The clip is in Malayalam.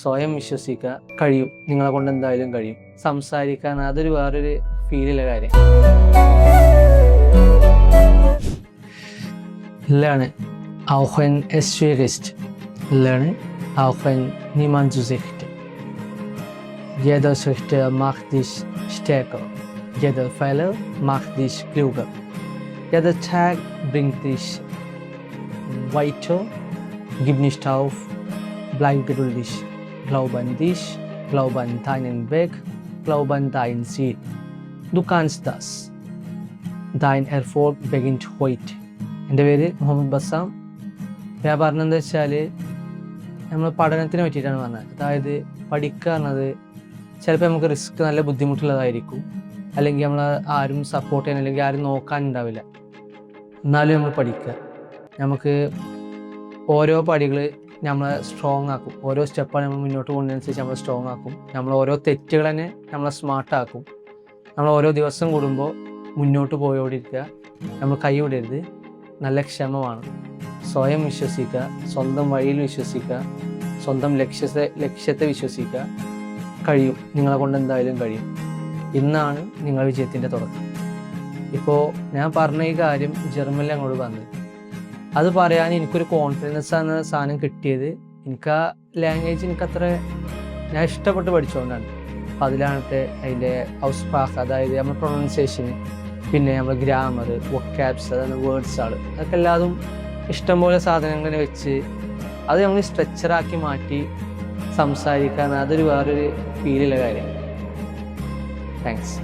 സ്വയം വിശ്വസിക്കുക, കഴിയും, നിങ്ങളെ കൊണ്ട് എന്തായാലും കഴിയും. സംസാരിക്കാൻ അതൊരു വേറൊരു ഫീലുള്ള കാര്യം. Lerne auch wenn es schwierig ist. Lerne auch wenn niemand so sieht. Jeder Schritt macht dich stärker. Jeder Fehler macht dich klüger. Jeder Tag bringt dich weiter. Gib nicht auf. Bleib geduldig. Glaub an dich. Glaub an deinen Weg. Glaub an dein Ziel. Du kannst das. Dein Erfolg beginnt heute. എൻ്റെ പേര് മുഹമ്മദ് ബസാം. ഞാൻ പറഞ്ഞതെന്താ വെച്ചാൽ നമ്മൾ പഠനത്തിനെ പറ്റിയിട്ടാണ് പറഞ്ഞത്. അതായത് പഠിക്കുക എന്നത് ചിലപ്പോൾ നമുക്ക് റിസ്ക് നല്ല ബുദ്ധിമുട്ടുള്ളതായിരിക്കും, അല്ലെങ്കിൽ നമ്മൾ ആരും സപ്പോർട്ട് ചെയ്യാൻ അല്ലെങ്കിൽ ആരും നോക്കാനുണ്ടാവില്ല. എന്നാലും നമ്മൾ പഠിക്കുക. നമുക്ക് ഓരോ പടികൾ നമ്മളെ സ്ട്രോങ് ആക്കും. ഓരോ സ്റ്റെപ്പാണ് നമ്മൾ മുന്നോട്ട് പോകുന്നതിനനുസരിച്ച് നമ്മളെ സ്ട്രോങ് ആക്കും. നമ്മൾ ഓരോ തെറ്റുകൾ തന്നെ നമ്മളെ സ്മാർട്ടാക്കും. നമ്മൾ ഓരോ ദിവസം കൂടുമ്പോൾ മുന്നോട്ട് പോയോണ്ടിരിക്കുക. നമ്മൾ കൈ വിടരുത്. നല്ല ക്ഷമമാണ്. സ്വയം വിശ്വസിക്കുക, സ്വന്തം വഴിയിൽ വിശ്വസിക്കുക, സ്വന്തം ലക്ഷ്യത്തെ വിശ്വസിക്കുക. കഴിയും, നിങ്ങളെ കൊണ്ട് എന്തായാലും കഴിയും. ഇന്നാണ് നിങ്ങൾ വിജയത്തിൻ്റെ തുടക്കം. ഇപ്പോൾ ഞാൻ പറഞ്ഞ ഈ കാര്യം ജർമ്മനിൽ അങ്ങോട്ട് പറഞ്ഞത്, അത് പറയാൻ എനിക്കൊരു കോൺഫിഡൻസ് എന്ന സാധനം കിട്ടിയത് എനിക്ക് ആ ലാംഗ്വേജ് എനിക്കത്ര ഞാൻ ഇഷ്ടപ്പെട്ട് പഠിച്ചുകൊണ്ടാണ്. അപ്പോൾ അതിലാണത്തെ അതിൻ്റെ ഔസ്പ്രാഹ്, അതായത് നമ്മുടെ പ്രൊണൗൺസിയേഷന്, പിന്നെ നമ്മുടെ ഗ്രാമർ, വൊക്കാബ്സ്, അതായത് വേർഡ്സുകൾ, അതൊക്കെ എല്ലാതും ഇഷ്ടംപോലെ സാധനങ്ങൾ വെച്ച് അത് നമ്മൾ സ്ട്രെച്ചറാക്കി മാറ്റി സംസാരിക്കാൻ അതൊരു വേറൊരു ഫീലുള്ള കാര്യം. താങ്ക്സ്.